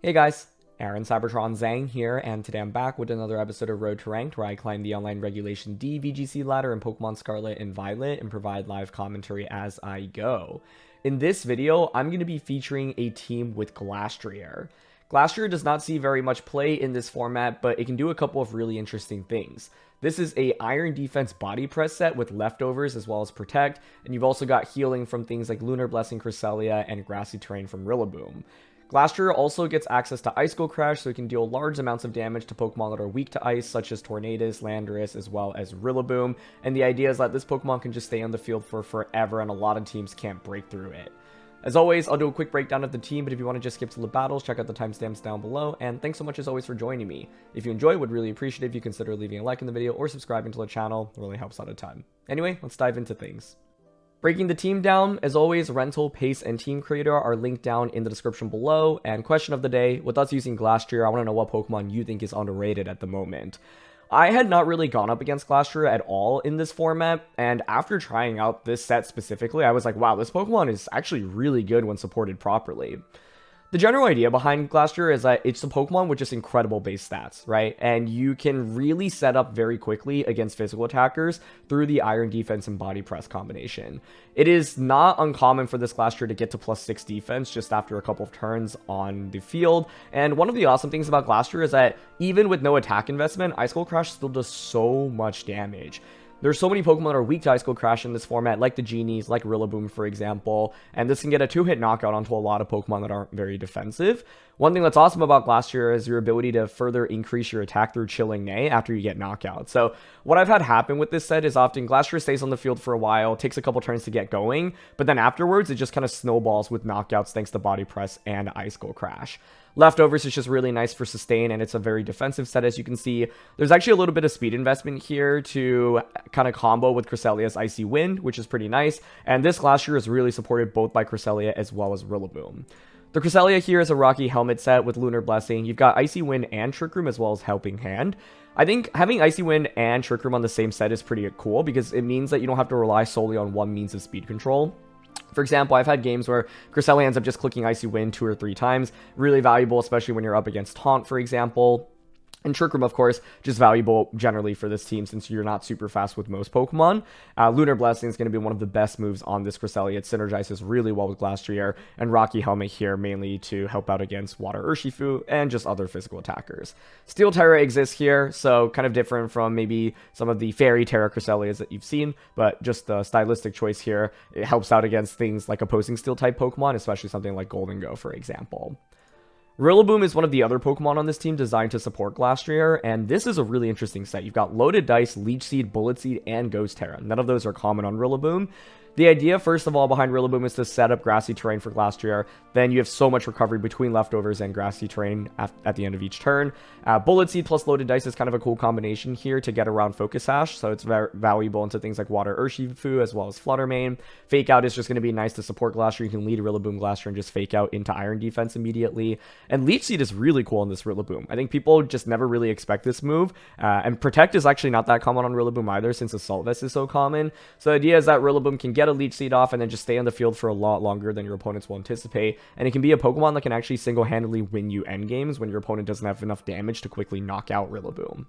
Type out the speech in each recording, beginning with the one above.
Hey guys, Aaron CybertronVGC here, and today I'm back with another episode of Road to Ranked, where I climb the online Regulation D VGC ladder in Pokemon Scarlet and Violet and provide live commentary as I go. In this video, I'm going to be featuring a team with Glastrier. Glastrier does not see very much play in this format, but it can do a couple of really interesting things. This is a Iron Defense Body Press set with leftovers as well as Protect, and you've also got healing from things like Lunar Blessing Cresselia and Grassy Terrain from Rillaboom. Glastrier also gets access to Icicle Crash, so it can deal large amounts of damage to Pokemon that are weak to ice, such as Tornadus, Landorus, as well as Rillaboom, and the idea is that this Pokemon can just stay on the field for forever, and a lot of teams can't break through it. As always, I'll do a quick breakdown of the team, but if you want to just skip to the battles, check out the timestamps down below, and thanks so much as always for joining me. If you enjoy, would really appreciate it if you consider leaving a like in the video or subscribing to the channel. It really helps out a ton. Anyway, let's dive into things. Breaking the team down, as always, rental, pace, and team creator are linked down in the description below. And question of the day, with us using Glastrier, I want to know what Pokemon you think is underrated at the moment. I had not really gone up against Glastrier at all in this format, and after trying out this set specifically, I was like, wow, this Pokemon is actually really good when supported properly. The general idea behind Glastrier is that it's a Pokemon with just incredible base stats, right? And you can really set up very quickly against physical attackers through the Iron Defense and Body Press combination. It is not uncommon for this Glastrier to get to +6 defense just after a couple of turns on the field. And one of the awesome things about Glastrier is that even with no attack investment, Icicle Crash still does so much damage. There's so many Pokemon that are weak to Icicle Crash in this format, like the Genies, like Rillaboom, for example, and this can get a 2-hit knockout onto a lot of Pokemon that aren't very defensive. One thing that's awesome about Glastrier is your ability to further increase your attack through Chilling Neigh after you get knockout. So what I've had happen with this set is often Glastrier stays on the field for a while, takes a couple turns to get going, but then afterwards it just kind of snowballs with knockouts thanks to Body Press and Icicle Crash. Leftovers is just really nice for sustain, and it's a very defensive set, as you can see. There's actually a little bit of speed investment here to kind of combo with Cresselia's Icy Wind, which is pretty nice, and this Glastrier is really supported both by Cresselia as well as Rillaboom. The Cresselia here is a Rocky Helmet set with Lunar Blessing. You've got Icy Wind and Trick Room as well as Helping Hand. I think having Icy Wind and Trick Room on the same set is pretty cool because it means that you don't have to rely solely on one means of speed control. For example, I've had games where Cresselia ends up just clicking Icy Wind 2 or 3 times. Really valuable, especially when you're up against Taunt, for example. And Trick Room, of course, just valuable generally for this team since you're not super fast with most Pokemon. Lunar Blessing is going to be one of the best moves on this Cresselia. It synergizes really well with Glastrier, and Rocky Helmet here mainly to help out against Water Urshifu and just other physical attackers. Steel Terra exists here, so kind of different from maybe some of the Fairy Terra Cresselias that you've seen, but just the stylistic choice here. It helps out against things like opposing Steel-type Pokemon, especially something like Golden Go, for example. Rillaboom is one of the other Pokemon on this team designed to support Glastrier, and this is a really interesting set. You've got Loaded Dice, Leech Seed, Bullet Seed, and Ghost Terra. None of those are common on Rillaboom. The idea, first of all, behind Rillaboom is to set up Grassy Terrain for Glastrier. Then you have so much recovery between leftovers and Grassy Terrain at the end of each turn. Bullet Seed plus Loaded Dice is kind of a cool combination here to get around Focus Sash, so it's very valuable into things like Water Urshifu as well as Flutter Mane. Fake Out is just going to be nice to support Glastrier. You can lead Rillaboom Glastrier and just Fake Out into Iron Defense immediately. And Leech Seed is really cool on this Rillaboom. I think people just never really expect this move. And Protect is actually not that common on Rillaboom either since Assault Vest is so common. So the idea is that Rillaboom can get a Leech Seed off and then just stay on the field for a lot longer than your opponents will anticipate, and it can be a Pokemon that can actually single-handedly win you endgames when your opponent doesn't have enough damage to quickly knock out Rillaboom.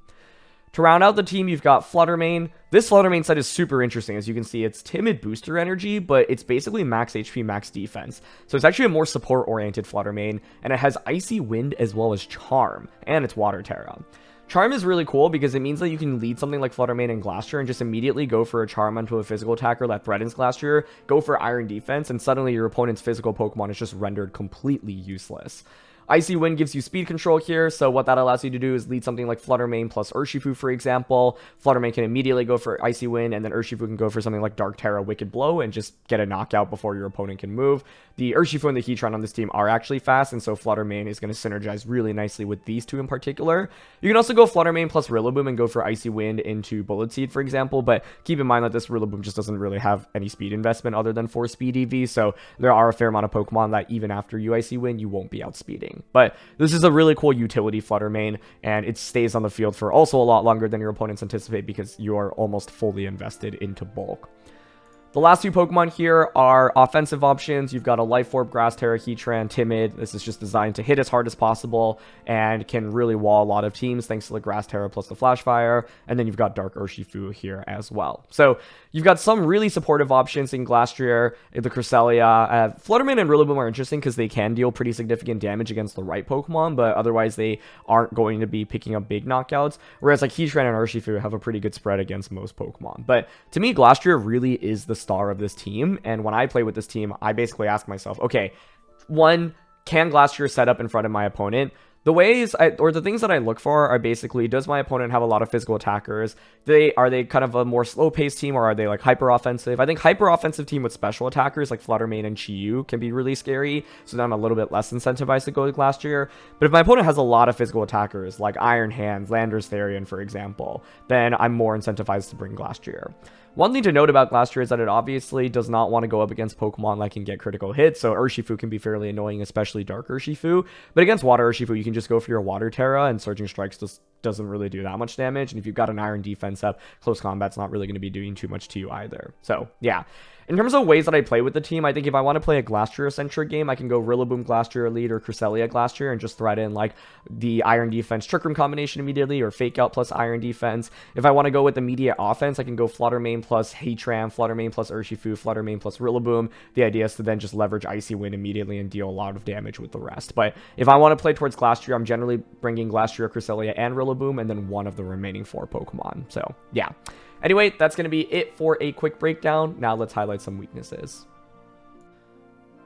To round out the team, you've got Flutter Mane. This Flutter Mane set is super interesting. As you can see, it's timid booster energy, but it's basically max HP, max defense. So it's actually a more support-oriented Flutter Mane, and it has Icy Wind as well as Charm, and it's Water Terra. Charm is really cool because it means that you can lead something like Flutter Mane and Glastrier and just immediately go for a Charm onto a physical attacker that threatens Glastrier, go for Iron Defense, and suddenly your opponent's physical Pokemon is just rendered completely useless. Icy Wind gives you speed control here, so what that allows you to do is lead something like Flutter Mane plus Urshifu, for example. Flutter Mane can immediately go for Icy Wind, and then Urshifu can go for something like Dark Terra, Wicked Blow, and just get a knockout before your opponent can move. The Urshifu and the Heatran on this team are actually fast, and so Flutter Mane is going to synergize really nicely with these two in particular. You can also go Flutter Mane plus Rillaboom and go for Icy Wind into Bullet Seed, for example, but keep in mind that this Rillaboom just doesn't really have any speed investment other than 4 speed EV, so there are a fair amount of Pokemon that even after you Icy Wind, you won't be outspeeding. But this is a really cool utility Flutter Mane, and it stays on the field for also a lot longer than your opponents anticipate because you are almost fully invested into bulk. The last two Pokemon here are offensive options. You've got a Life Orb, Grass Terra, Heatran, Timid. This is just designed to hit as hard as possible and can really wall a lot of teams thanks to the Grass Terra plus the Flash Fire. And then you've got Dark Urshifu here as well. So you've got some really supportive options in Glastrier, the Cresselia. Flutter Mane and Rillaboom are interesting because they can deal pretty significant damage against the right Pokemon, but otherwise they aren't going to be picking up big knockouts. Whereas like Heatran and Urshifu have a pretty good spread against most Pokemon. But to me, Glastrier really is the star of this team, and when I play with this team, I basically ask myself, okay, one, can Glastrier set up in front of my opponent? The ways or the things that I look for are basically, does my opponent have a lot of physical attackers? Are they kind of a more slow-paced team, or are they like hyper-offensive? I think hyper-offensive team with special attackers like Flutter Mane and Chi-Yu can be really scary, so then I'm a little bit less incentivized to go with Glastrier. But if my opponent has a lot of physical attackers like Iron Hands, Landorus Therian, for example, then I'm more incentivized to bring Glastrier. One thing to note about Glastrier is that it obviously does not want to go up against Pokemon that can get critical hits, so Urshifu can be fairly annoying, especially Dark Urshifu. But against Water Urshifu, you can just go for your Water Terra, and Surging Strikes just doesn't really do that much damage. And if you've got an Iron defense up, close combat's not really going to be doing too much to you either. So, yeah. In terms of ways that I play with the team, I think if I want to play a Glastrier-centric game, I can go Rillaboom Glastrier lead or Cresselia Glastrier and just thread in like the Iron Defense Trick Room combination immediately, or Fake Out plus Iron Defense. If I want to go with immediate offense, I can go Flutter Mane plus Heatran, Flutter Mane plus Urshifu, Flutter Mane plus Rillaboom. The idea is to then just leverage Icy Wind immediately and deal a lot of damage with the rest. But if I want to play towards Glastrier, I'm generally bringing Glastrier, Cresselia, and Rillaboom, and then one of the remaining 4 Pokemon. So, yeah. Anyway, that's going to be it for a quick breakdown. Now let's highlight some weaknesses.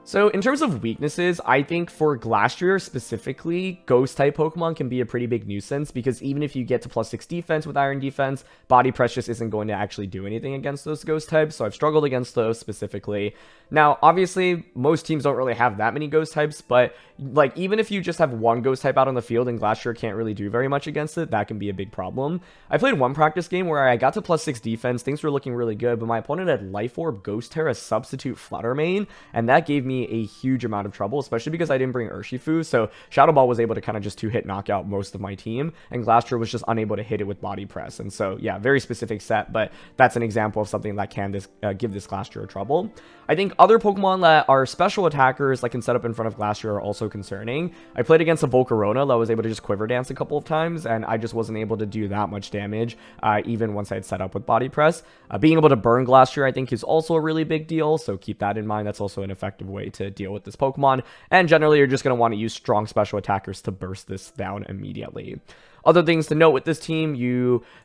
So in terms of weaknesses, I think for Glastrier specifically, Ghost-type Pokemon can be a pretty big nuisance, because even if you get to +6 defense with Iron Defense, Body Press just isn't going to actually do anything against those Ghost types, so I've struggled against those specifically. Now, obviously, most teams don't really have that many Ghost types, but like even if you just have one Ghost type out on the field and Glastrier can't really do very much against it, that can be a big problem. I played one practice game where I got to +6 defense, things were looking really good, but my opponent had Life Orb, Ghost Terra, substitute Flutter Mane, and that gave me a huge amount of trouble, especially because I didn't bring Urshifu, so Shadow Ball was able to kind of just 2-hit knock out most of my team, and Glastrier was just unable to hit it with Body Press, and so yeah, very specific set, but that's an example of something that can give this Glastrier trouble. I think other Pokemon that are special attackers that can set up in front of Glastrier are also concerning. I played against a Volcarona that was able to just Quiver Dance a couple of times, and I just wasn't able to do that much damage, even once I had set up with Body Press. Being able to burn Glastrier, I think, is also a really big deal, so keep that in mind. That's also an effective way to deal with this Pokemon, and generally you're just going to want to use strong special attackers to burst this down immediately. Other things to note with this team,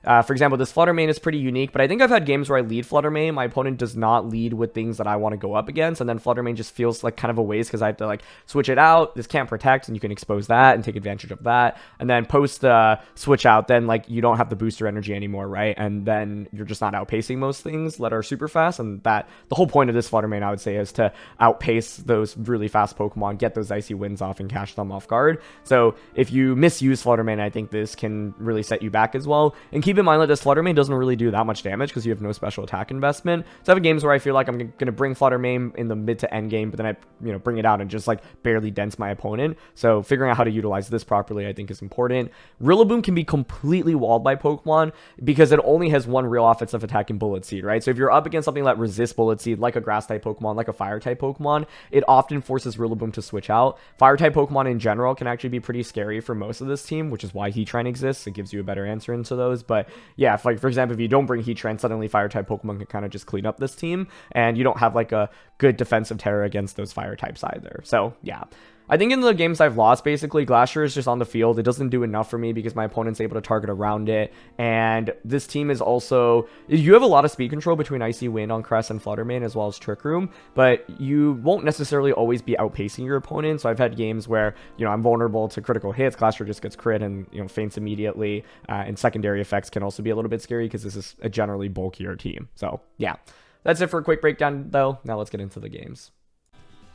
for example, this Flutter Mane is pretty unique, but I think I've had games where I lead Flutter Mane, my opponent does not lead with things that I want to go up against, and then Flutter Mane just feels like kind of a waste because I have to like switch it out. This can't protect, and you can expose that and take advantage of that, and then post switch out, then like you don't have the booster energy anymore, right? And then you're just not outpacing most things that are super fast, and that the whole point of this Flutter Mane, I would say, is to outpace those really fast Pokemon, get those Icy Winds off, and catch them off guard. So if you misuse Flutter Mane, I think this can really set you back as well. And keep in mind that this Flutter Mane doesn't really do that much damage because you have no special attack investment. So I have games where I feel like I'm going to bring Flutter Mane in the mid to end game, but then I bring it out and just like barely dents my opponent. So figuring out how to utilize this properly, I think, is important. Rillaboom can be completely walled by Pokemon because it only has one real offensive attack in Bullet Seed, right? So if you're up against something that resists Bullet Seed, like a Grass type Pokemon, like a Fire type Pokemon, it often forces Rillaboom to switch out. Fire type Pokemon in general can actually be pretty scary for most of this team, which is why Heatran exists. It gives you a better answer into those. But yeah, if, like, for example, if you don't bring Heatran, suddenly Fire type Pokemon can kind of just clean up this team, and you don't have like a good defensive terror against those Fire types either. So yeah, I think in the games I've lost, basically, Glastrier is just on the field. It doesn't do enough for me because my opponent's able to target around it. And this team is also... You have a lot of speed control between Icy Wind on Crest and Flutter Mane, as well as Trick Room, but you won't necessarily always be outpacing your opponent. So I've had games where, I'm vulnerable to critical hits. Glastrier just gets crit and, faints immediately. And secondary effects can also be a little bit scary because this is a generally bulkier team. So, yeah. That's it for a quick breakdown, though. Now let's get into the games.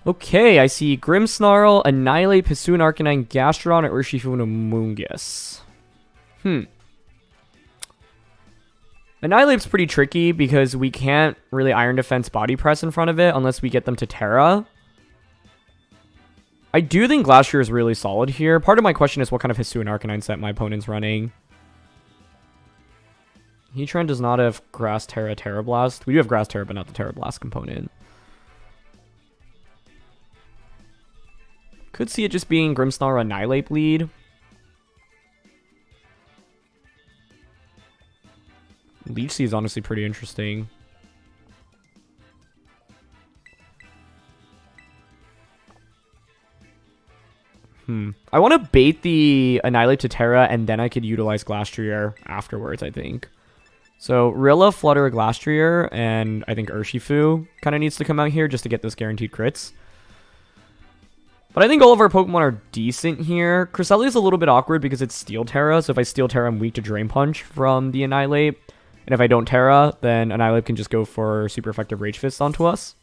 Okay, I see Grimmsnarl, Annihilate, Hisuian Arcanine, Gastrodon, Urshifu, and Amoonguss. Annihilate's pretty tricky because we can't really Iron Defense Body Press in front of it unless we get them to Terra. I do think Glastrier is really solid here. Part of my question is what kind of Hisuian Arcanine set my opponent's running. Heatran does not have Grass Terra Terra Blast. We do have Grass Terra, but not the Terra Blast component. Could see it just being Grimmsnarl Annihilate Bleed. Leech Seed is honestly pretty interesting. I want to bait the Annihilate to Terra, and then I could utilize Glastrier afterwards, I think. So Rilla, Flutter, Glastrier, and I think Urshifu kind of needs to come out here just to get those guaranteed crits. But I think all of our Pokemon are decent here. Cresselia is a little bit awkward because it's Steel Terra, so if I Steel Terra, I'm weak to Drain Punch from the Annihilate. And if I don't Terra, then Annihilate can just go for super effective Rage Fist onto us.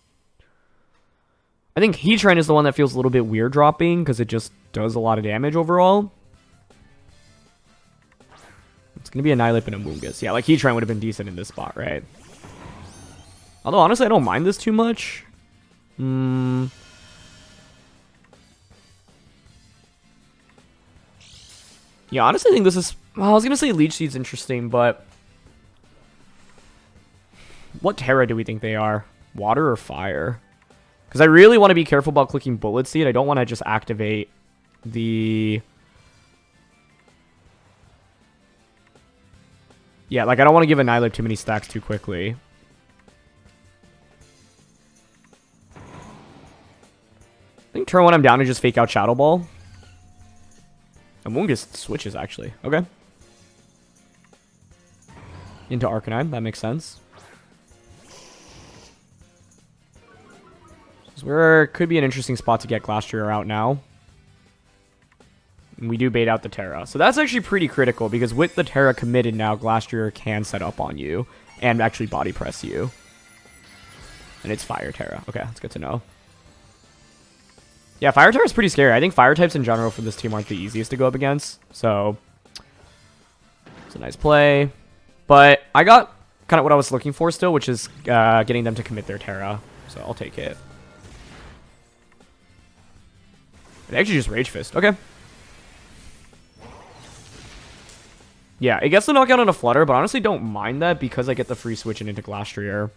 I think Heatran is the one that feels a little bit weird dropping because it just does a lot of damage overall. It's going to be Annihilate and Amoonguss. Yeah, like Heatran would have been decent in this spot, right? Although, honestly, I don't mind this too much. Yeah, honestly, I think this is... Well, I was going to say Leech Seed's interesting, but... What Terra do we think they are? Water or Fire? Because I really want to be careful about clicking Bullet Seed. I don't want to just activate the... Yeah, like I don't want to give Annihilate too many stacks too quickly. I think turn 1 I'm down to just fake out Shadow Ball. Amoonguss switches, actually. Okay. Into Arcanine. That makes sense. So could be an interesting spot to get Glastrier out now. And we do bait out the Terra. So that's actually pretty critical because with the Terra committed now, Glastrier can set up on you and actually body press you. And it's Fire Terra. Okay, that's good to know. Yeah, Fire Terra is pretty scary. I think Fire types in general for this team aren't the easiest to go up against. So it's a nice play. But I got kind of what I was looking for still, which is getting them to commit their Terra. So I'll take it. It actually just Rage Fist. Okay. Yeah, it gets the knockout on a Flutter, but honestly don't mind that because I get the free switch into Glastrier.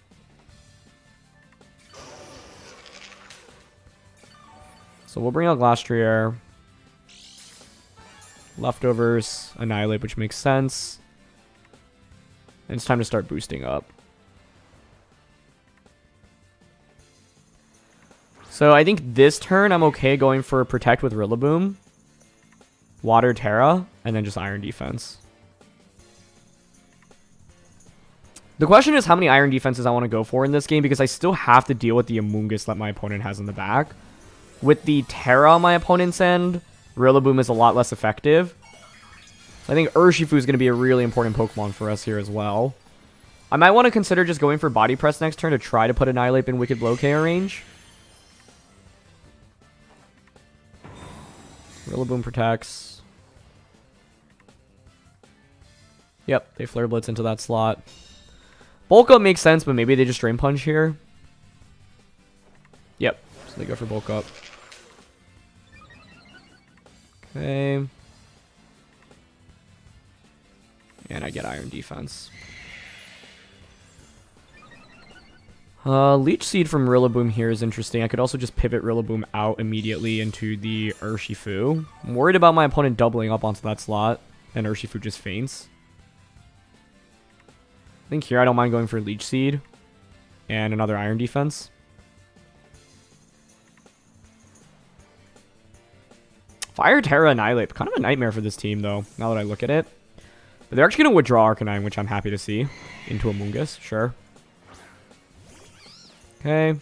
So we'll bring out Glastrier. Leftovers, Annihilate, which makes sense. And it's time to start boosting up. So I think this turn I'm okay going for Protect with Rillaboom, Water Terra, and then just Iron Defense. The question is how many Iron Defenses I want to go for in this game because I still have to deal with the Amoonguss that my opponent has in the back. With the Terra on my opponent's end, Rillaboom is a lot less effective. So I think Urshifu is going to be a really important Pokemon for us here as well. I might want to consider just going for Body Press next turn to try to put Annihilate in Wicked Blow KO range. Rillaboom protects. Yep, they Flare Blitz into that slot. Bulk Up makes sense, but maybe they just Drain Punch here. Yep, so they go for Bulk Up. Okay. And I get Iron Defense. Leech Seed from Rillaboom here is interesting. I could also just pivot Rillaboom out immediately into the Urshifu. I'm worried about my opponent doubling up onto that slot, and Urshifu just faints. I think here I don't mind going for Leech Seed and another Iron Defense. Fire Terra Annihilate. Kind of a nightmare for this team, though, now that I look at it. But they're actually going to withdraw Arcanine, which I'm happy to see. Into Amoonguss, sure. Okay.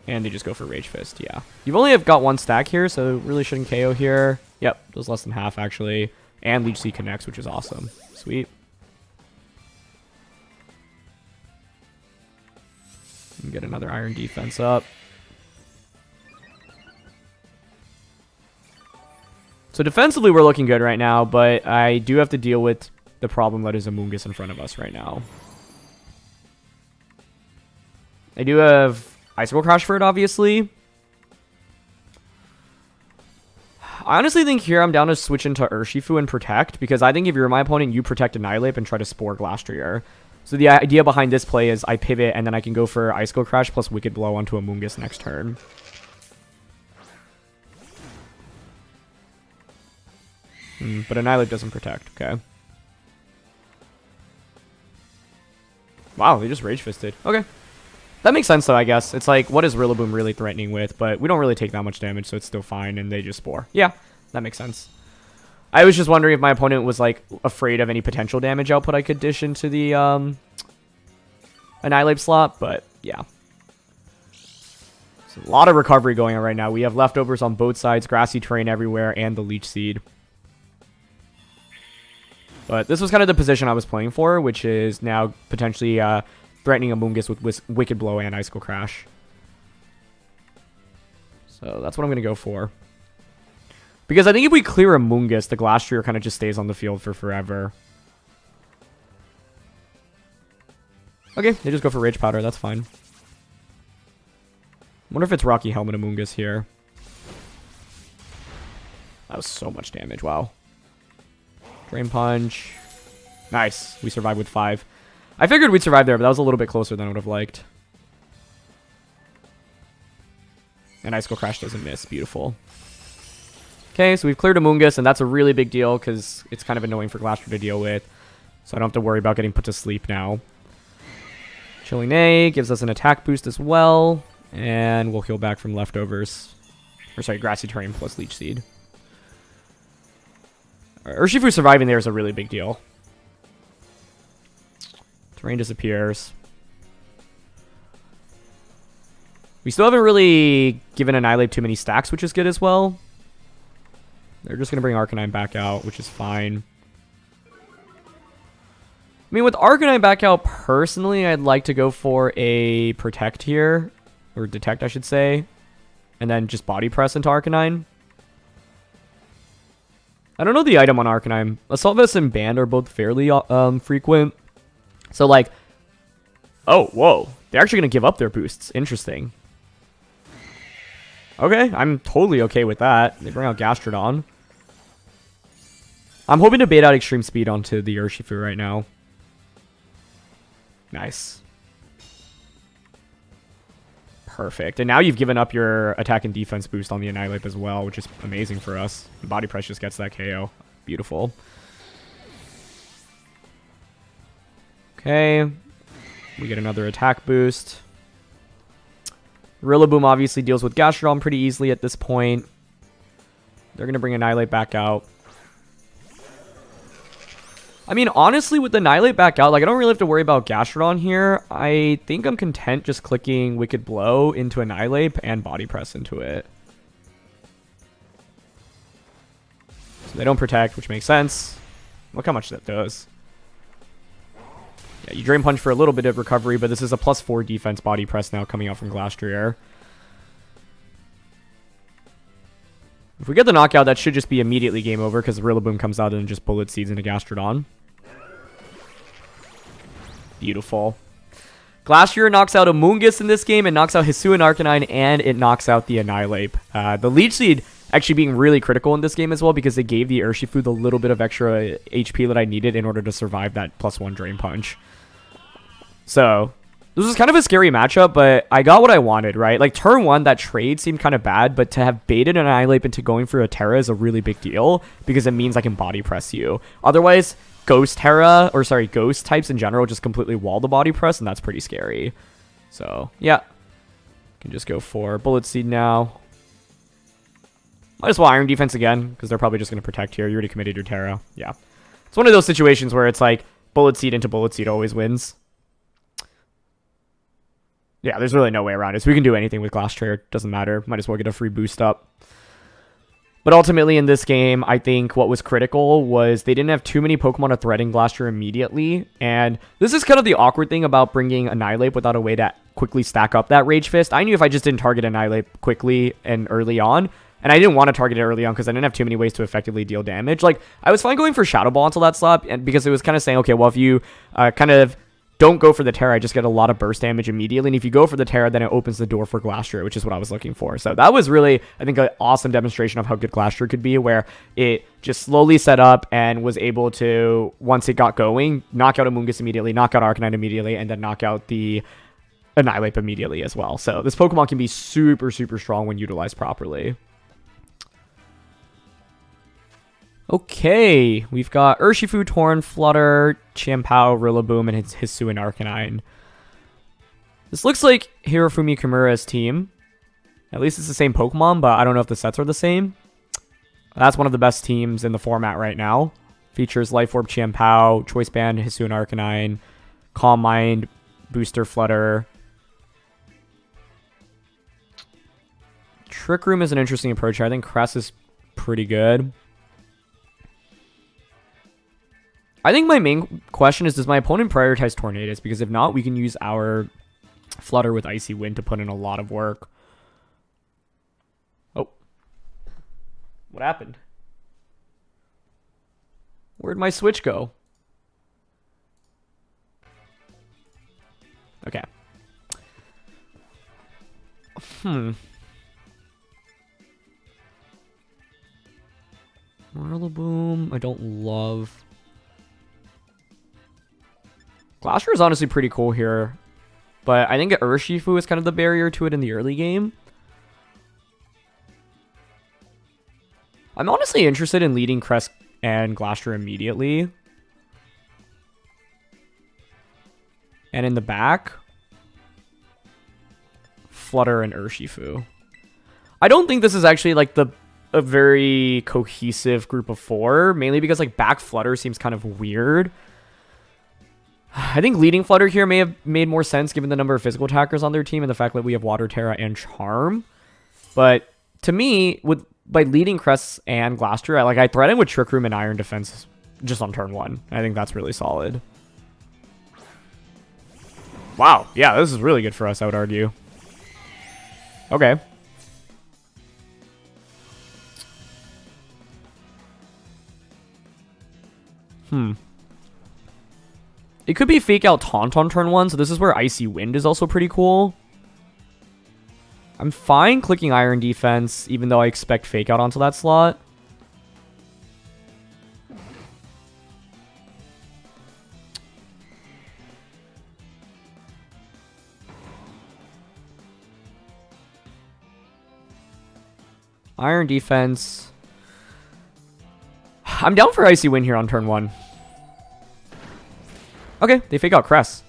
And they just go for Rage Fist, yeah. You've only got one stack here, so really shouldn't KO here. Yep, does less than half, actually. And Leech Seed connects, which is awesome. Sweet. And get another Iron Defense up. So defensively, we're looking good right now, but I do have to deal with the problem that is Amoonguss in front of us right now. I do have Icicle Crash for it, obviously. I honestly think here I'm down to switch into Urshifu and Protect, because I think if you're my opponent, you Protect Annihilate and try to Spore Glastrier. So the idea behind this play is I pivot, and then I can go for Icicle Crash plus Wicked Blow onto Amoonguss next turn. But Annihilate doesn't Protect, okay. Wow, they just Rage Fisted. Okay. That makes sense, though, I guess. It's like, what is Rillaboom really threatening with? But we don't really take that much damage, so it's still fine, and they just Spore. Yeah, that makes sense. I was just wondering if my opponent was, like, afraid of any potential damage output I could dish into the Annihilate slot, but yeah. So a lot of recovery going on right now. We have leftovers on both sides, grassy terrain everywhere, and the Leech Seed. But this was kind of the position I was playing for, which is now potentially threatening Amoonguss with Wicked Blow and Icicle Crash. So that's what I'm going to go for. Because I think if we clear Amoonguss, the Glastrier kind of just stays on the field for forever. Okay, they just go for Rage Powder. That's fine. Wonder if it's Rocky Helmet Amoonguss here. That was so much damage. Wow. Drain Punch. Nice. We survived with 5. I figured we'd survive there, but that was a little bit closer than I would have liked. And Icicle Crash doesn't miss. Beautiful. Okay, so we've cleared Amoonguss, and that's a really big deal because it's kind of annoying for Glastrier to deal with. So I don't have to worry about getting put to sleep now. Chilling Egg gives us an attack boost as well. And we'll heal back from leftovers. Or sorry, Grassy Terrain plus Leech Seed. Urshifu surviving there is a really big deal. Terrain disappears. We still haven't really given Annihilate too many stacks, which is good as well. They're just going to bring Arcanine back out, which is fine. I mean, with Arcanine back out, personally, I'd like to go for a Protect here. Or Detect, I should say. And then just Body Press into Arcanine. I don't know the item on Arcanine. Assault Vest and Band are both fairly frequent. So, like... Oh, whoa. They're actually going to give up their boosts. Interesting. Okay, I'm totally okay with that. They bring out Gastrodon. I'm hoping to bait out Extreme Speed onto the Urshifu right now. Nice. Perfect. And now you've given up your attack and defense boost on the Annihilate as well, which is amazing for us. Body Press just gets that KO. Beautiful. Okay. We get another attack boost. Rillaboom obviously deals with Gastrodon pretty easily at this point. They're going to bring Annihilate back out. I mean, honestly, with the Annihilate back out, like, I don't really have to worry about Gastrodon here. I think I'm content just clicking Wicked Blow into Annihilate and Body Press into it. So they don't Protect, which makes sense. Look how much that does. Yeah, you Drain Punch for a little bit of recovery, but this is a +4 defense Body Press now coming out from Glastrier. If we get the knockout, that should just be immediately game over because Rillaboom comes out and just Bullet Seeds into Gastrodon. Beautiful. Glastrier knocks out Amoonguss in this game. It knocks out Hisuian Arcanine, and it knocks out the Annihilate. The Leech Seed actually being really critical in this game as well because it gave the Urshifu the little bit of extra HP that I needed in order to survive that +1 Drain Punch. So... this was kind of a scary matchup, but I got what I wanted, right? Like, turn 1, that trade seemed kind of bad, but to have baited an Annihilate into going for a Terra is a really big deal, because it means I can Body Press you. Otherwise, Ghost types in general just completely wall the Body Press, and that's pretty scary. So, yeah. Can just go for Bullet Seed now. Might as well Iron Defense again, because they're probably just going to Protect here. You already committed your Terra. Yeah. It's one of those situations where it's like, Bullet Seed into Bullet Seed always wins. Yeah, there's really no way around it. So we can do anything with Glastrier. Doesn't matter. Might as well get a free boost up. But ultimately in this game, I think what was critical was they didn't have too many Pokemon to threaten Glastrier immediately. And this is kind of the awkward thing about bringing Annihilate without a way to quickly stack up that Rage Fist. I knew if I just didn't target Annihilate quickly and early on, and I didn't want to target it early on because I didn't have too many ways to effectively deal damage. Like, I was fine going for Shadow Ball until that slot, and because it was kind of saying, okay, well, if you kind of don't go for the Terra, I just get a lot of burst damage immediately. And if you go for the Terra, then it opens the door for Glastrier, which is what I was looking for. So that was really, I think, an awesome demonstration of how good Glastrier could be, where it just slowly set up and was able to, once it got going, knock out Amoonguss immediately, knock out Arcanine immediately, and then knock out the Annihilate immediately as well. So this Pokemon can be super, super strong when utilized properly. Okay, we've got Urshifu, Torn, Flutter, Chimpao, Rillaboom, and Hisuian Arcanine. This looks like Hirofumi Kimura's team. At least it's the same Pokemon, but I don't know if the sets are the same. That's one of the best teams in the format right now. Features Life Orb, Chimpao, Choice Band, Hisuian Arcanine, Calm Mind, Booster Flutter. Trick Room is an interesting approach here. I think Cress is pretty good. I think my main question is, does my opponent prioritize Tornadus? Because if not, we can use our Flutter with Icy Wind to put in a lot of work. Oh. What happened? Where'd my switch go? Okay. Rillaboom, I don't love. Glastrier is honestly pretty cool here, but I think Urshifu is kind of the barrier to it in the early game. I'm honestly interested in leading Crest and Glastrier immediately. And in the back, Flutter and Urshifu. I don't think this is actually like a very cohesive group of four, mainly because like back Flutter seems kind of weird. I think leading Flutter here may have made more sense given the number of physical attackers on their team and the fact that we have Water, Terra, and Charm. But to me, by leading Crest and Glastrier, I threaten with Trick Room and Iron Defense just on turn 1. I think that's really solid. Wow, yeah, this is really good for us, I would argue. Okay. It could be Fake Out Taunt on turn 1, so this is where Icy Wind is also pretty cool. I'm fine clicking Iron Defense, even though I expect Fake Out onto that slot. Iron Defense. I'm down for Icy Wind here on turn 1. Okay, they Fake Out Crest.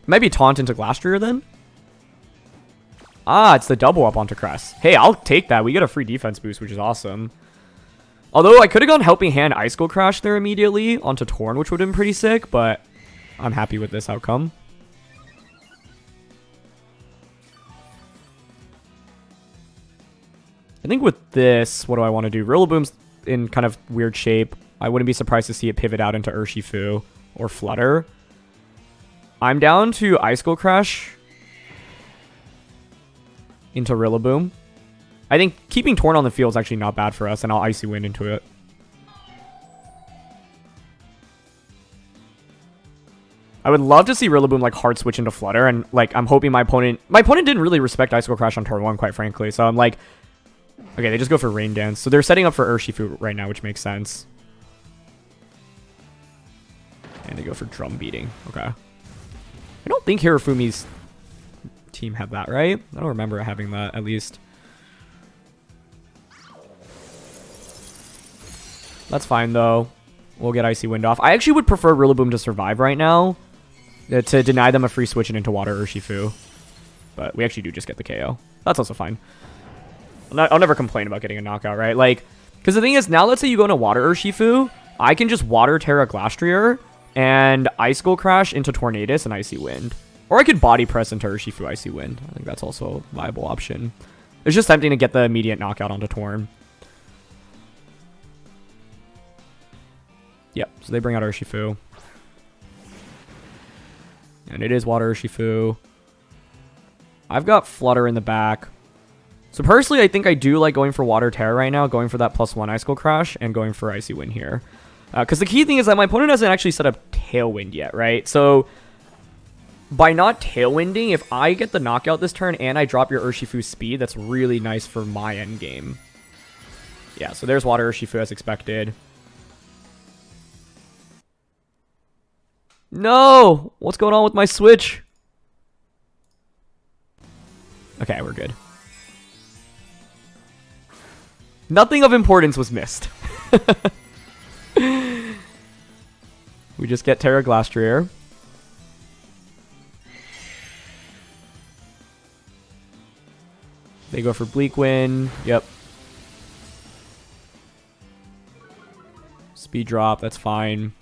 Maybe Taunt into Glastrier then? Ah, it's the double up onto Crest. Hey, I'll take that. We get a free defense boost, which is awesome. Although I could have gone Helping Hand Icicle Crash there immediately onto Torn, which would have been pretty sick, but I'm happy with this outcome. I think with this, what do I want to do? Rillaboom's in kind of weird shape. I wouldn't be surprised to see it pivot out into Urshifu or Flutter. I'm down to Icicle Crash into Rillaboom. I think keeping Torn on the field is actually not bad for us, and I'll Icy Wind into it. I would love to see Rillaboom like hard switch into Flutter, and like I'm hoping my opponent didn't really respect Icicle Crash on turn 1, quite frankly. So I'm like, okay, they just go for Rain Dance. So they're setting up for Urshifu right now, which makes sense. And they go for Drum Beating. Okay. I don't think Hirofumi's team had that, right? I don't remember having that, at least. That's fine, though. We'll get Icy Wind off. I actually would prefer Rillaboom to survive right now, to deny them a free switch into Water Urshifu. But we actually do just get the KO. That's also fine. I'll never complain about getting a knockout, right? Like, because the thing is, now let's say you go into Water Urshifu, I can just Water Terra Glastrier and Icicle Crash into Tornadus and Icy Wind. Or I could Body Press into Urshifu Icy Wind. I think that's also a viable option. It's just tempting to get the immediate knockout onto Torn. Yep, so they bring out Urshifu. And it is Water Urshifu. I've got Flutter in the back. So personally, I think I do like going for Water Terra right now, going for that +1 Icicle Crash, and going for Icy Wind here. Because the key thing is that my opponent hasn't actually set up Tailwind yet, right? So by not tailwinding, if I get the knockout this turn and I drop your Urshifu's speed, that's really nice for my end game. Yeah, so there's Water Urshifu as expected. No! What's going on with my switch? Okay, we're good. Nothing of importance was missed. We just get Terra Glastrier. They go for Bleak Wind. Yep. Speed drop, that's fine.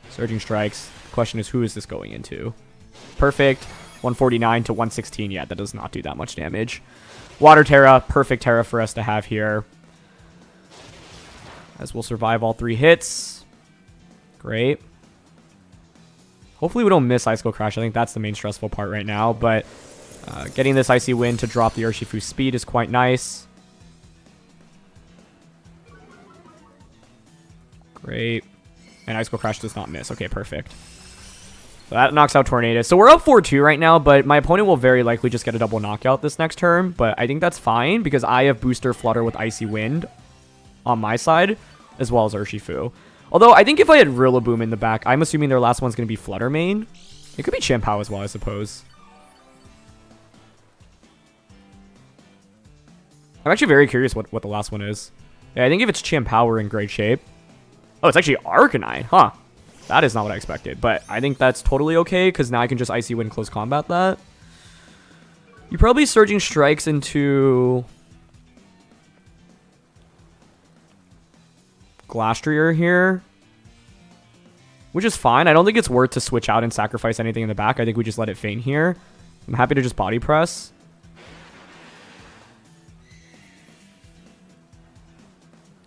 Surging Strikes. Question is, who is this going into? Perfect. 149 to 116. Yeah, that does not do that much damage. Water Terra. Perfect Terra for us to have here. As we'll survive all 3 hits. Great. Hopefully we don't miss Icicle Crash. I think that's the main stressful part right now. But getting this Icy Wind to drop the Urshifu's speed is quite nice. Great. And Icicle Crash does not miss. Okay, perfect. So that knocks out Tornadus. So we're up 4-2 right now, but my opponent will very likely just get a double knockout this next turn. But I think that's fine because I have Booster Flutter with Icy Wind on my side, as well as Urshifu. Although, I think if I had Rillaboom in the back, I'm assuming their last one's going to be Flutter Mane. It could be Chien-Pao as well, I suppose. I'm actually very curious what the last one is. Yeah, I think if it's Chien-Pao, we're in great shape. Oh, it's actually Arcanine, huh? That is not what I expected, but I think that's totally okay, because now I can just Icy Wind close combat that. You probably Surging Strikes into Glastrier here, which is fine. I don't think it's worth to switch out and sacrifice anything in the back. I think we just let it faint here. I'm happy to just Body Press.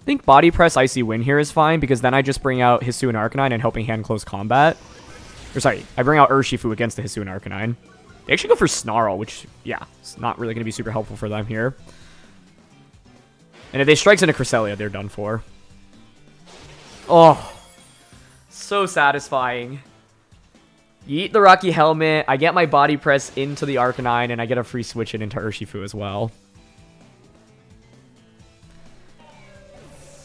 I think Body Press Icy Wind here is fine, because then I just bring out Hisuian Arcanine and Helping Hand close combat. Or sorry, I bring out Urshifu against the Hisuian Arcanine. They actually go for Snarl, which, yeah, it's not really going to be super helpful for them here. And if they strikes into Cresselia, they're done for. Oh, so satisfying. You eat the Rocky Helmet, I get my Body Press into the Arcanine, and I get a free switch it into Urshifu as well.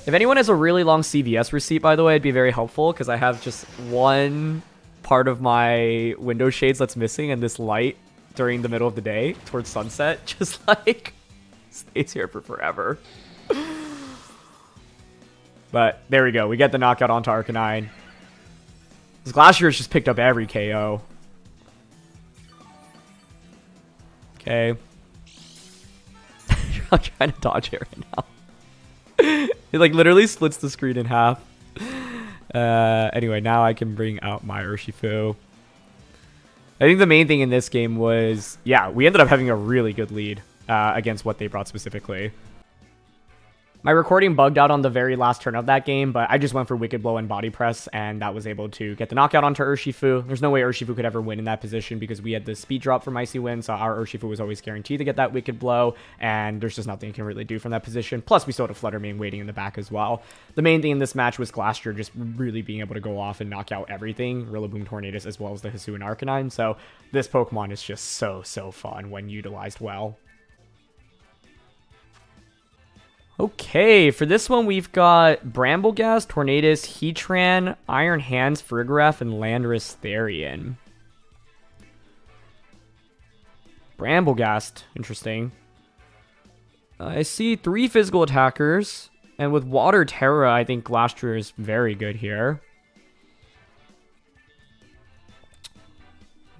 If anyone has a really long CVS receipt, by the way, it'd be very helpful, because I have just one part of my window shades that's missing, and this light during the middle of the day towards sunset just, like, stays here for forever. But there we go. We get the knockout onto Arcanine. This Glastier's just picked up every KO. Okay. I'm trying to dodge it right now. It like literally splits the screen in half. Anyway, now I can bring out my Urshifu. I think the main thing in this game was, yeah, we ended up having a really good lead against what they brought specifically. My recording bugged out on the very last turn of that game, but I just went for Wicked Blow and Body Press, and that was able to get the knockout onto Urshifu. There's no way Urshifu could ever win in that position because we had the speed drop from Icy Wind, so our Urshifu was always guaranteed to get that Wicked Blow, and there's just nothing you can really do from that position. Plus, we still had a Flutter Mane waiting in the back as well. The main thing in this match was Glastrier just really being able to go off and knock out everything, Rillaboom, Tornadus, as well as the Hisuian Arcanine, so this Pokemon is just so fun when utilized well. Okay, for this one, we've got Brambleghast, Tornadus, Heatran, Iron Hands, Farigiraf, and Landorus-T. Brambleghast, interesting. I see 3 physical attackers, and with Water Terra, I think Glastrier is very good here.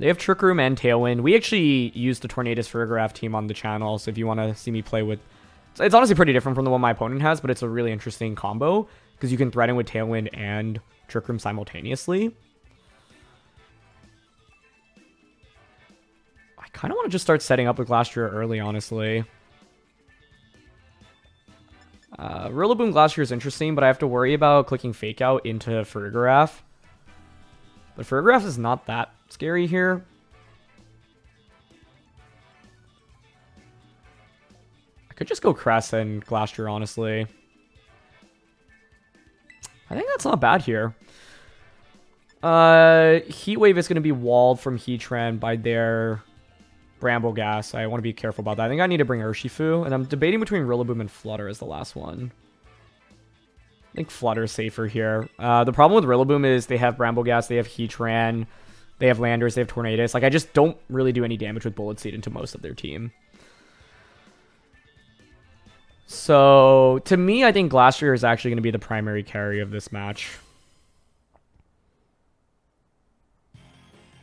They have Trick Room and Tailwind. We actually used the Tornadus Farigiraf team on the channel, so if you want to see me play with... It's honestly pretty different from the one my opponent has, but it's a really interesting combo because you can threaten with Tailwind and Trick Room simultaneously. I kind of want to just start setting up with Glastrier early, honestly. Rillaboom Glastrier is interesting, but I have to worry about clicking Fake Out into Farigiraf. But Farigiraf is not that scary here. I could just go Cress and Glastrier, honestly. I think that's not bad here. Heat Wave is going to be walled from Heatran by their Bramble Gas. I want to be careful about that. I think I need to bring Urshifu, and I'm debating between Rillaboom and Flutter as the last one. I think Flutter's safer here. The problem with Rillaboom is they have Bramble Gas, they have Heatran, they have Landorus, they have Tornadus. Like, I just don't really do any damage with Bullet Seed into most of their team. So, to me, I think Glastrier is actually going to be the primary carry of this match.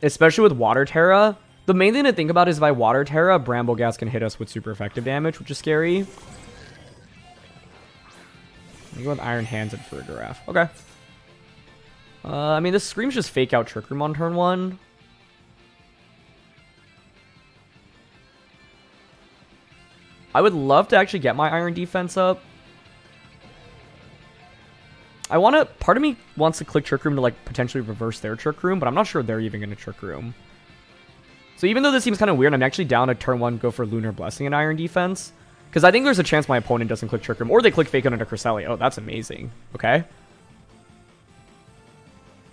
Especially with Water Terra. The main thing to think about is if I Water Terra, Bramble Gas can hit us with super effective damage, which is scary. I'm going with Iron Hands and Farigiraf. Okay. I mean, this Scream's just fake out Trick Room on turn 1. I would love to actually get my Iron Defense up. I want to... Part of me wants to click Trick Room to, like, potentially reverse their Trick Room, but I'm not sure they're even going to Trick Room. So even though this seems kind of weird, I'm actually down to turn 1 go for Lunar Blessing and Iron Defense. Because I think there's a chance my opponent doesn't click Trick Room, or they click Fake Out into Cresselia. Oh, that's amazing. Okay.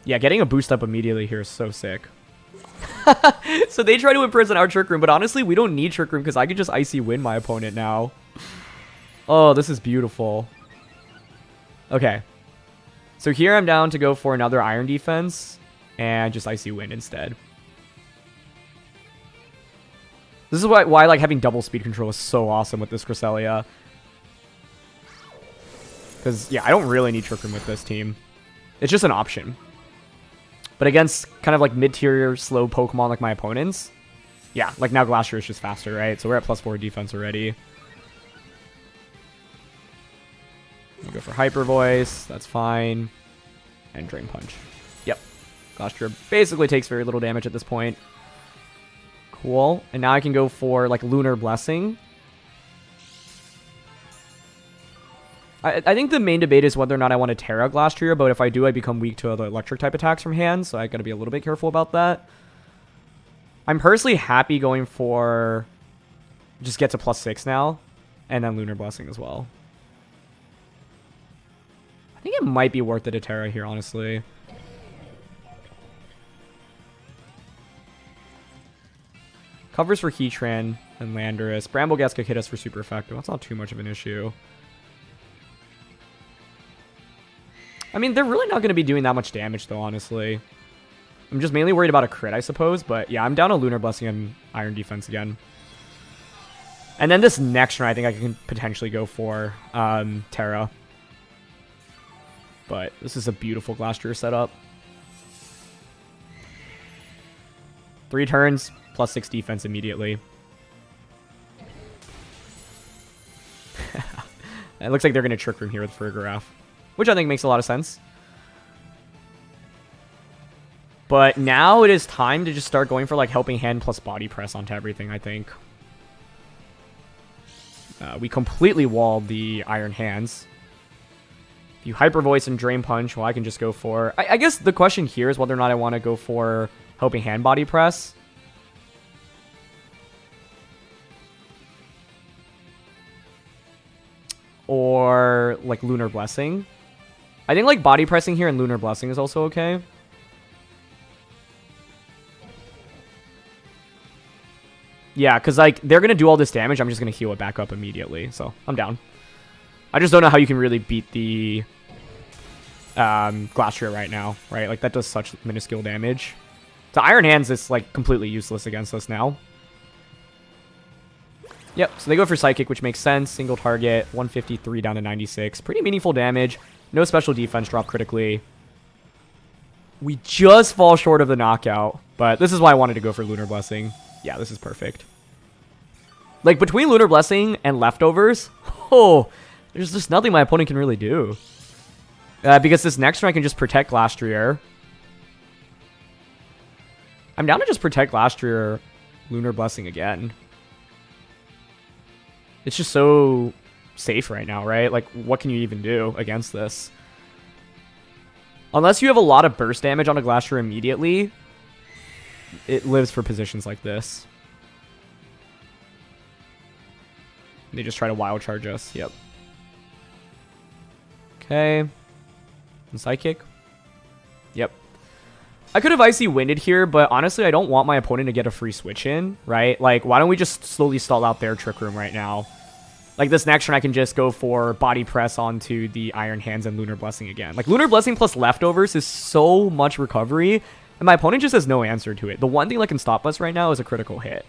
Yeah, getting a boost up immediately here is so sick. So they try to imprison our Trick Room, but honestly, we don't need Trick Room because I could just Icy Wind my opponent now. Oh, this is beautiful. Okay. So here I'm down to go for another Iron Defense and just Icy Wind instead. This is why like having double speed control is so awesome with this Cresselia. Because, yeah, I don't really need Trick Room with this team. It's just an option. But against kind of like mid-tier slow Pokemon like my opponents, yeah, like now Glastrier is just faster, right? So we're at +4 defense already. We'll go for Hyper Voice. That's fine. And Drain Punch. Yep. Glastrier basically takes very little damage at this point. Cool. And now I can go for like Lunar Blessing. I think the main debate is whether or not I want to Terra Glastrier, but if I do, I become weak to other electric type attacks from hand, so I gotta be a little bit careful about that. I'm personally happy going for just get to +6 now, and then Lunar Blessing as well. I think it might be worth it to Terra here, honestly. Covers for Heatran and Landorus. Bramble Gas could hit us for super effective. That's not too much of an issue. I mean, they're really not going to be doing that much damage, though, honestly. I'm just mainly worried about a crit, I suppose. But yeah, I'm down to Lunar Blessing and Iron Defense again. And then this next turn, I think I can potentially go for Terra. But this is a beautiful Glastrier setup. 3 turns, +6 defense immediately. It looks like they're going to Trick Room here with Farigiraf, which I think makes a lot of sense. But now it is time to just start going for like Helping Hand plus Body Press onto everything, I think. We completely walled the Iron Hands. If you Hyper Voice and Drain Punch, well, I can just go for... I guess the question here is whether or not I want to go for Helping Hand Body Press. Or like Lunar Blessing. I think like Body Pressing here and Lunar Blessing is also okay. Yeah, because like they're going to do all this damage. I'm just going to heal it back up immediately. So I'm down. I just don't know how you can really beat the Glastrier right now, right? Like that does such minuscule damage. So Iron Hands is like completely useless against us now. Yep, so they go for Psychic, which makes sense. Single target, 153 down to 96. Pretty meaningful damage. No special defense drop critically. We just fall short of the knockout, but this is why I wanted to go for Lunar Blessing. Yeah, this is perfect. Like, between Lunar Blessing and Leftovers, oh, there's just nothing my opponent can really do. Because this next turn I can just protect Glastrier. I'm down to just protect Glastrier, Lunar Blessing again. It's just so safe right now, right? Like, what can you even do against this? Unless you have a lot of burst damage on a Glastrier immediately, it lives for positions like this. They just try to Wild Charge us. Yep. Okay. And Psychic. Yep. I could have Icy Winded here, but honestly, I don't want my opponent to get a free switch in, right? Like, why don't we just slowly stall out their Trick Room right now? Like, this next turn, I can just go for Body Press onto the Iron Hands and Lunar Blessing again. Like, Lunar Blessing plus Leftovers is so much recovery, and my opponent just has no answer to it. The one thing that can stop us right now is a critical hit.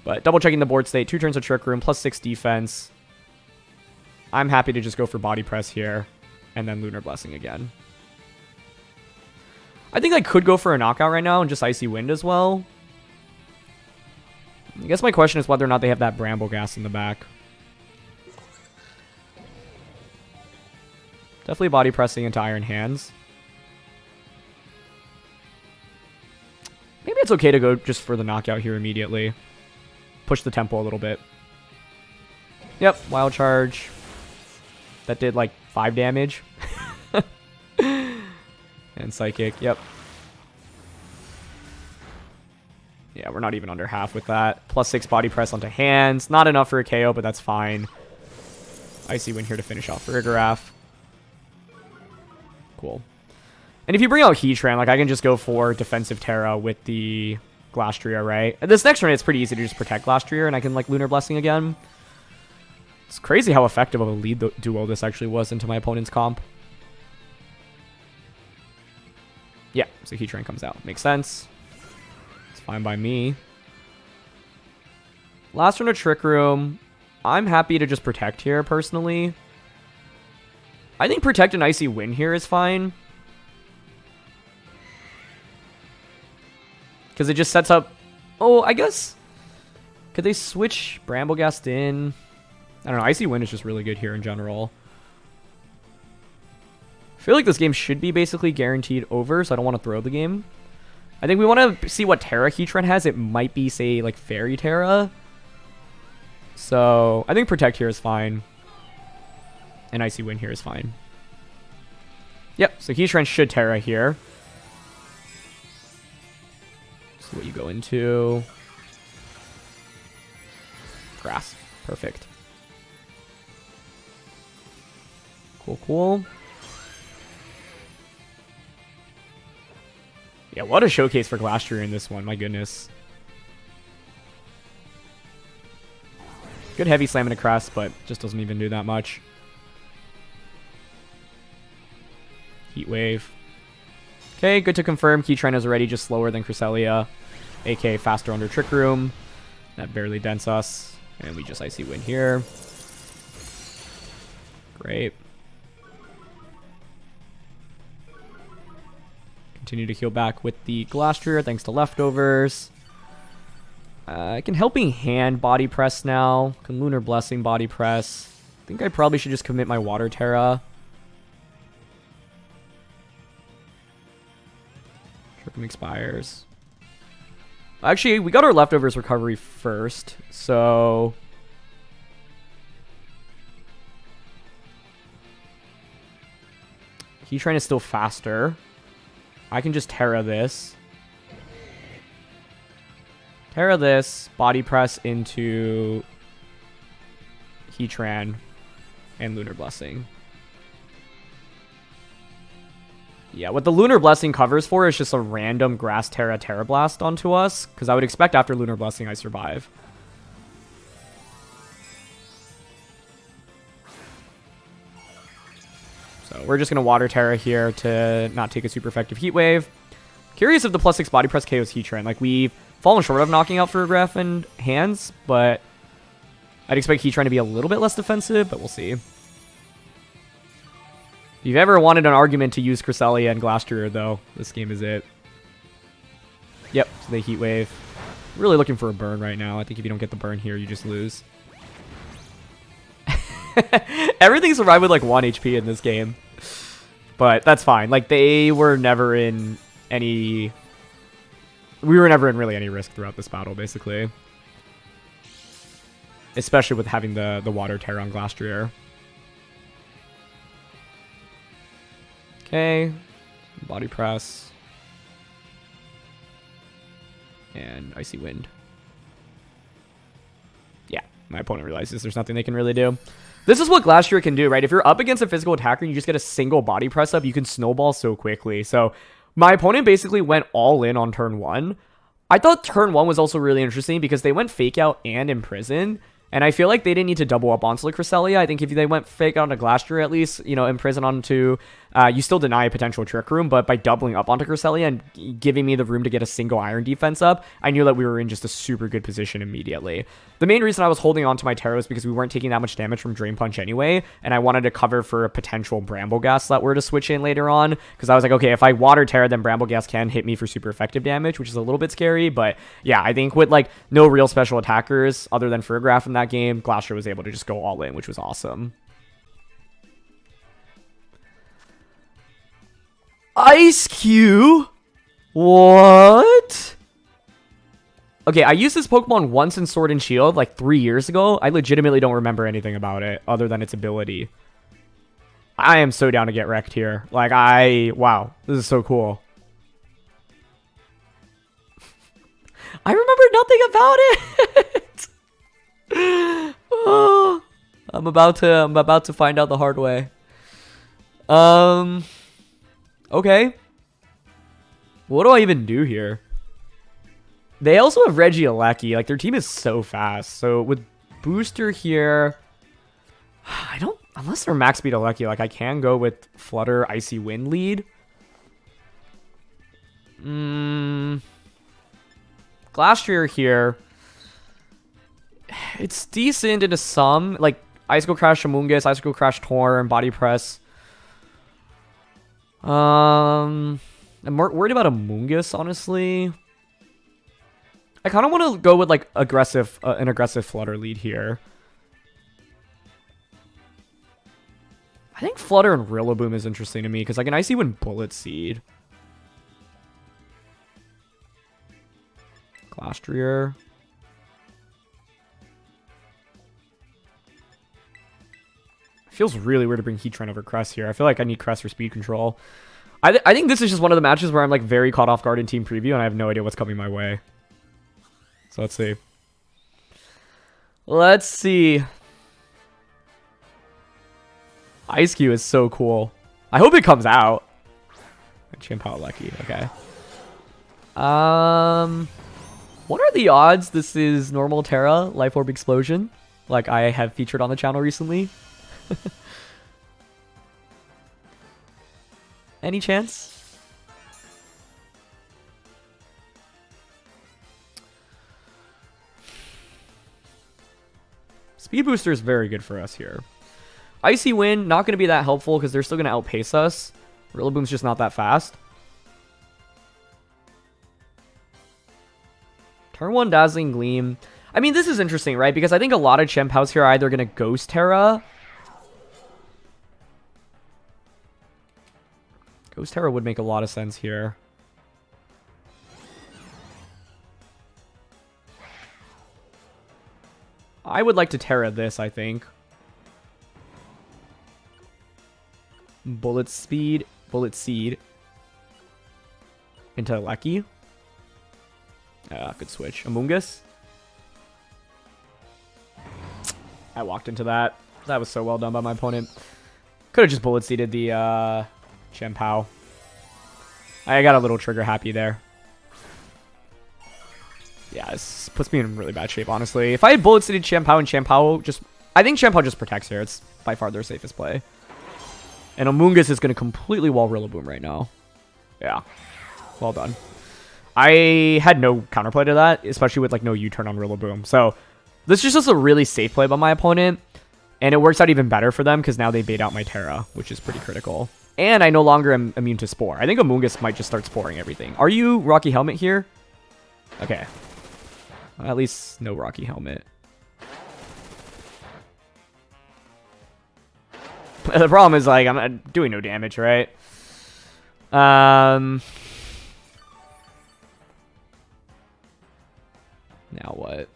But double-checking the board state, 2 turns of Trick Room, plus 6 defense. I'm happy to just go for Body Press here, and then Lunar Blessing again. I think I could go for a knockout right now and just Icy Wind as well. I guess my question is whether or not they have that Bramble Gas in the back. Definitely Body Pressing into Iron Hands. Maybe it's okay to go just for the knockout here immediately. Push the tempo a little bit. Yep, Wild Charge. That did like 5 damage. And Psychic, yep. Yeah, we're not even under half with that. Plus 6 Body Press onto Hands. Not enough for a KO, but that's fine. Icy Wind here to finish off Rigorath. Cool. And if you bring out Heatran, like I can just go for Defensive Terra with the Glastrier, right? And this next turn, it's pretty easy to just protect Glastrier, and I can like Lunar Blessing again. It's crazy how effective of a lead duo this actually was into my opponent's comp. Yeah, so Heatran comes out. Makes sense. It's fine by me. Last turn of Trick Room. I'm happy to just protect here, personally. I think Protect and Icy Wind here is fine. Because it just sets up... Oh, I guess... Could they switch Bramblegast in? I don't know. Icy Wind is just really good here in general. I feel like this game should be basically guaranteed over, so I don't want to throw the game. I think we want to see what Terra Heatran has. It might be, say, like Fairy Terra. So, I think Protect here is fine. And Icy Wind here is fine. Yep, so Heatran should Terra here. So what you go into... Grass. Perfect. Cool, cool. Yeah, what a showcase for Glastrier in this one. My goodness. Good heavy slam into Crest, but just doesn't even do that much. Heat Wave. Okay, good to confirm. Heatran is already just slower than Cresselia, aka faster under Trick Room. That barely dents us. And we just Icy Wind here. Great. Continue to heal back with the Glastrier thanks to Leftovers. I can Helping Hand Body Press now. Can Lunar Blessing Body Press. I think I probably should just commit my Water Terra. Trick Room expires. Actually, we got our Leftovers recovery first, so... Heatran is still faster. I can just Terra this. Terra this, Body Press into Heatran and Lunar Blessing. Yeah, what the Lunar Blessing covers for is just a random Grass Terra Terra Blast onto us, because I would expect after Lunar Blessing I survive. So we're just going to Water Terra here to not take a super effective Heat Wave. Curious if the +6 Body Press KOs Heatran. Like, we've fallen short of knocking out Rigorath and Hands, but I'd expect Heatran to be a little bit less defensive, but we'll see. If you've ever wanted an argument to use Cresselia and Glastrier, though, this game is it. Yep, so they Heat Wave. Really looking for a burn right now. I think if you don't get the burn here, you just lose. Everything survived with like 1 HP in this game. But that's fine. Like, they were never in any... We were never in really any risk throughout this battle, basically. Especially with having the Water Terra on Glastrier. Okay. Body Press. And Icy Wind. Yeah, my opponent realizes there's nothing they can really do. This is what Glastrier can do, right? If you're up against a physical attacker and you just get a single Body Press up, you can snowball so quickly. So My opponent basically went all in on turn 1. I thought turn 1 was also really interesting because they went Fake Out and Imprison. And I feel like they didn't need to double up onto the Cresselia. I think if they went Fake Out onto Glastrier at least, you know, Imprison onto... you still deny a potential Trick Room, but by doubling up onto Cresselia and giving me the room to get a single Iron defense up, I knew that we were in just a super good position immediately. The main reason I was holding on to my Terra was because we weren't taking that much damage from Drain Punch anyway, and I wanted to cover for a potential Brambleghast that were to switch in later on, because I was like, okay, if I Water Terra, then Brambleghast can hit me for super effective damage, which is a little bit scary, but yeah, I think with like no real special attackers other than Furgraph in that game, Glastrier was able to just go all in, which was awesome. Ice Cube? What? Okay, I used this Pokemon once in Sword and Shield, like 3 years ago. I legitimately don't remember anything about it, other than its ability. I am so down to get wrecked here. Like, wow, this is so cool. I remember nothing about it! Oh, I'm about to find out the hard way. Okay. What do I even do here? They also have Regieleki. Like, their team is so fast. So, with Booster here... I don't... Unless they're max speed Alecki, like, I can go with Flutter, Icy Wind lead. Glastrier here. It's decent into some. Like, Icicle Crash Amoonguss, Icicle Crash Torn, Body Press. I'm worried about Amoonguss, honestly. I kind of want to go with like an aggressive Flutter lead here. I think Flutter and Rillaboom is interesting to me because I can Icy Wind Bullet Seed. Glastrier. Feels really weird to bring Heatran over Crest here. I feel like I need Crest for speed control. I think this is just one of the matches where I'm like very caught off guard in team preview and I have no idea what's coming my way. So let's see. Let's see. Ice Cube is so cool. I hope it comes out. Chimpow Lucky. Okay. What are the odds this is normal Terra Life Orb Explosion? Like I have featured on the channel recently. Any chance? Speed Booster is very good for us here. Icy Wind, not going to be that helpful because they're still going to outpace us. Rillaboom's just not that fast. Turn 1 Dazzling Gleam. I mean, this is interesting, right? Because I think a lot of Chempows here are either going to Ghost Terra. Ghost Terra would make a lot of sense here. I would like to Terra this, I think. Bullet Seed into Lucky. Good switch. Amoonguss. I walked into that. That was so well done by my opponent. Could have just Bullet Seeded the Chempow. I got a little trigger happy there. Yeah, this puts me in really bad shape, honestly. If I had Bullet Seeded Chempow and Chempow just... I think Chempow just protects here. It's by far their safest play. And Amoonguss is going to completely wall Rillaboom right now. Yeah. Well done. I had no counterplay to that, especially with like no U-turn on Rillaboom. So this is just a really safe play by my opponent. And it works out even better for them because now they bait out my Terra, which is pretty critical. And I no longer am immune to Spore. I think Amoonguss might just start sporing everything. Are you Rocky Helmet here? Okay. At least no Rocky Helmet. The problem is, like, I'm not doing no damage, right? Now what?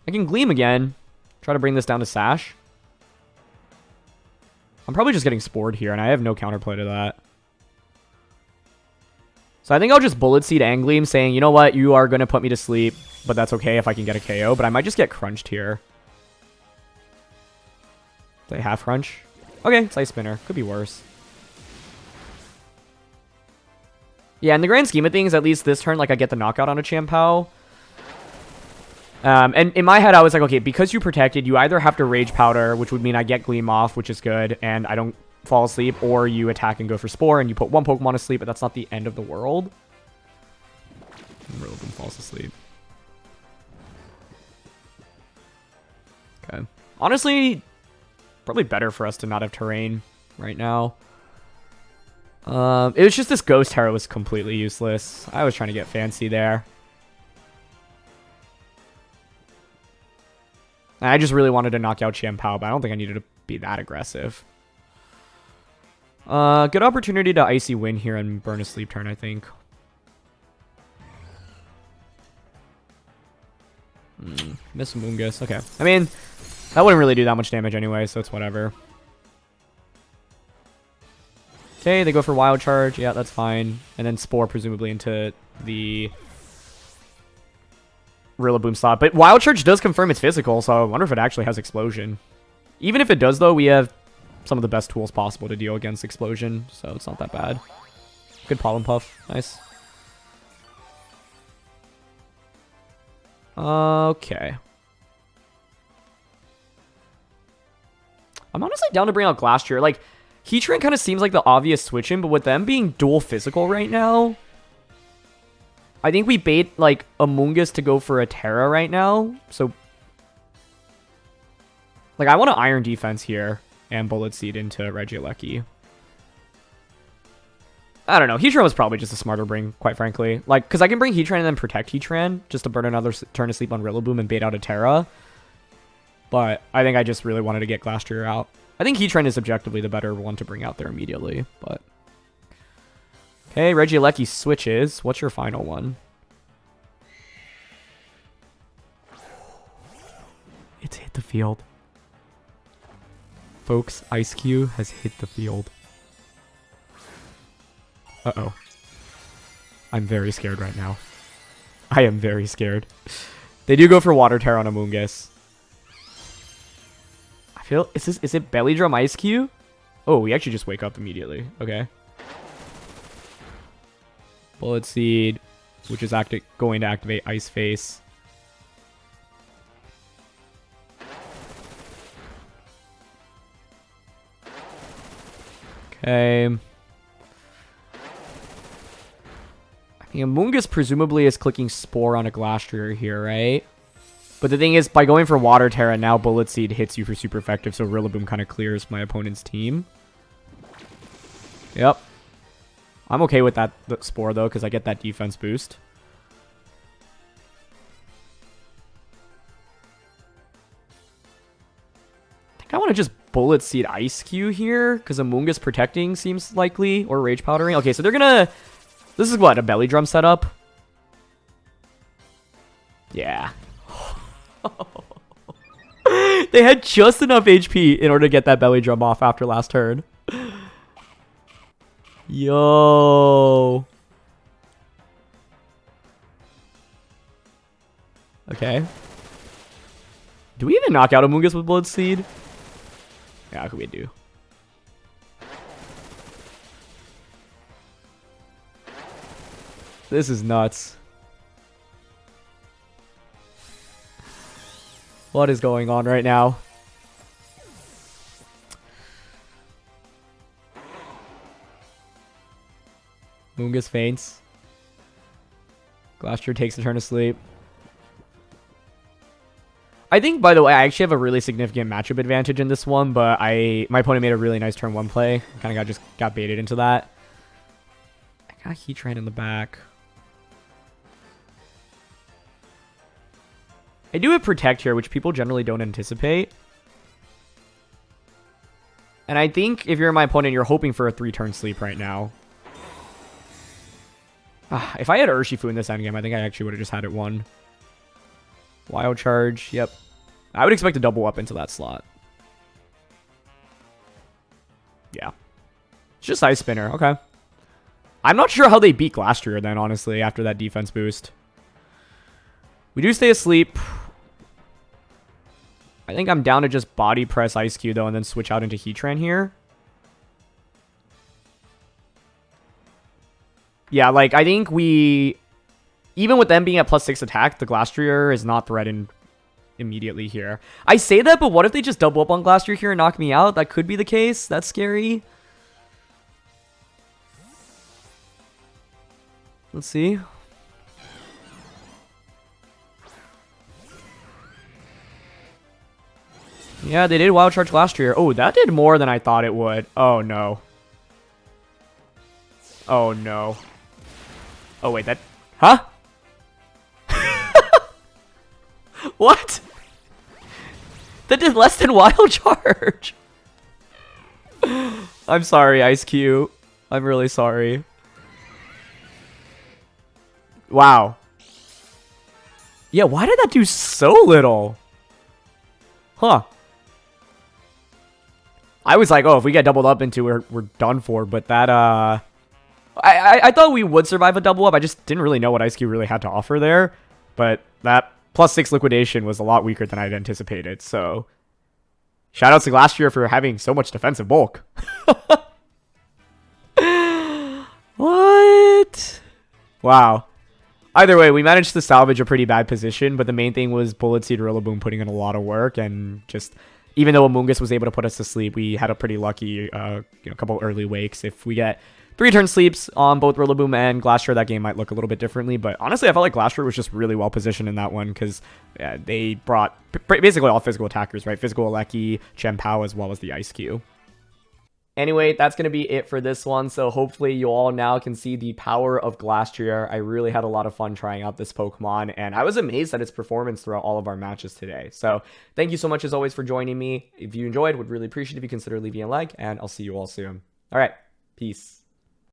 I can Gleam again. Try to bring this down to Sash. I'm probably just getting Spored here, and I have no counterplay to that. So I think I'll just Bullet Seed and Gleam, saying, you know what, you are going to put me to sleep, but that's okay if I can get a KO, but I might just get crunched here. Play half crunch. Okay, it's Ice Spinner. Could be worse. Yeah, in the grand scheme of things, at least this turn, like, I get the knockout on a Chien-Pao. And in my head, I was like, okay, because you protected, you either have to Rage Powder, which would mean I get Gleam off, which is good, and I don't fall asleep, or you attack and go for Spore, and you put one Pokemon to sleep, but that's not the end of the world. Rillaboom falls asleep. Okay. Honestly, probably better for us to not have terrain right now. It was just this Ghost Terror was completely useless. I was trying to get fancy there. And I just really wanted to knock out Chien-Pao, but I don't think I needed to be that aggressive. Good opportunity to Icy Wind here and burn a sleep turn, I think. Miss Amoonguss. Okay. I mean, that wouldn't really do that much damage anyway, so it's whatever. Okay, they go for Wild Charge. Yeah, that's fine. And then Spore, presumably, into the Rillaboom slot. But Wild Charge does confirm it's physical, so I wonder if it actually has Explosion. Even if it does, though, we have some of the best tools possible to deal against Explosion, so it's not that bad. Good Pollen Puff. Nice. Okay. I'm honestly down to bring out Glastrier. Like, Heatran kind of seems like the obvious switch in, but with them being dual physical right now, I think we bait, like, Amoonguss to go for a Terra right now. So, like, I want to Iron Defense here and Bullet Seed into Regieleki. I don't know. Heatran was probably just a smarter bring, quite frankly. Like, because I can bring Heatran and then protect Heatran just to burn another turn of sleep on Rillaboom and bait out a Terra. But I think I just really wanted to get Glastrier out. I think Heatran is objectively the better one to bring out there immediately, but... Okay, Regieleki switches. What's your final one? It's hit the field. Folks, Ice-Q has hit the field. Uh-oh. I'm very scared right now. I am very scared. They do go for Water Terror on Amoonguss. Is it Belly Drum Ice-Q? Oh, we actually just wake up immediately. Okay. Bullet Seed, which is going to activate Ice Face. Okay. I mean, Amoonguss presumably is clicking Spore on a Glastrier here, right? But the thing is, by going for Water Terra, now Bullet Seed hits you for super effective, so Rillaboom kind of clears my opponent's team. Yep. I'm okay with that Spore, though, because I get that defense boost. I think I want to just Bullet Seed Ice-Q here, because Amoonguss protecting seems likely, or Rage Powdering. Okay, so they're gonna... This is what, a Belly Drum setup? Yeah. They had just enough HP in order to get that Belly Drum off after last turn. Yo. Okay. Do we even knock out Amoonguss with Blood Seed? Yeah, we do. This is nuts. What is going on right now? Amoonguss faints. Glastrier takes a turn of sleep. I think, by the way, I actually have a really significant matchup advantage in this one, but my opponent made a really nice turn 1 play. Kind of just got baited into that. I got Heatran in the back. I do have Protect here, which people generally don't anticipate. And I think if you're my opponent, you're hoping for a 3-turn sleep right now. If I had Urshifu in this endgame, I think I actually would have just had it 1. Wild Charge, yep. I would expect a double up into that slot. Yeah. It's just Ice Spinner, okay. I'm not sure how they beat Glastrier then, honestly, after that defense boost. We do stay asleep. I think I'm down to just body press Ice-Q, though, and then switch out into Heatran here. Yeah, like, I think we... Even with them being at +6 attack, the Glastrier is not threatened immediately here. I say that, but what if they just double up on Glastrier here and knock me out? That could be the case. That's scary. Let's see. Yeah, they did Wild Charge Glastrier. Oh, that did more than I thought it would. Oh, no. Oh, no. Oh, wait, that... Huh? What? That did less than Wild Charge. I'm sorry, Ice Cube. I'm really sorry. Wow. Yeah, why did that do so little? Huh. I was like, oh, if we get doubled up into, we're done for. But that, I thought we would survive a double up. I just didn't really know what Ice Cube really had to offer there. But that +6 liquidation was a lot weaker than I'd anticipated. So, shout out to Glastrier for having so much defensive bulk. What? Wow. Either way, we managed to salvage a pretty bad position, but the main thing was Bullet Seed Rillaboom putting in a lot of work, and just, even though Amoonguss was able to put us to sleep, we had a pretty lucky couple early wakes. If we get 3 turn sleeps on both Rillaboom and Glastrier, that game might look a little bit differently, but honestly, I felt like Glastrier was just really well positioned in that one, because they brought basically all physical attackers, right? Physical Aleki, Chien-Pao, as well as the Ice Cube. Anyway, that's going to be it for this one, so hopefully you all now can see the power of Glastrier. I really had a lot of fun trying out this Pokemon, and I was amazed at its performance throughout all of our matches today. So thank you so much as always for joining me. If you enjoyed, would really appreciate it if you consider leaving a like, and I'll see you all soon. All right, peace.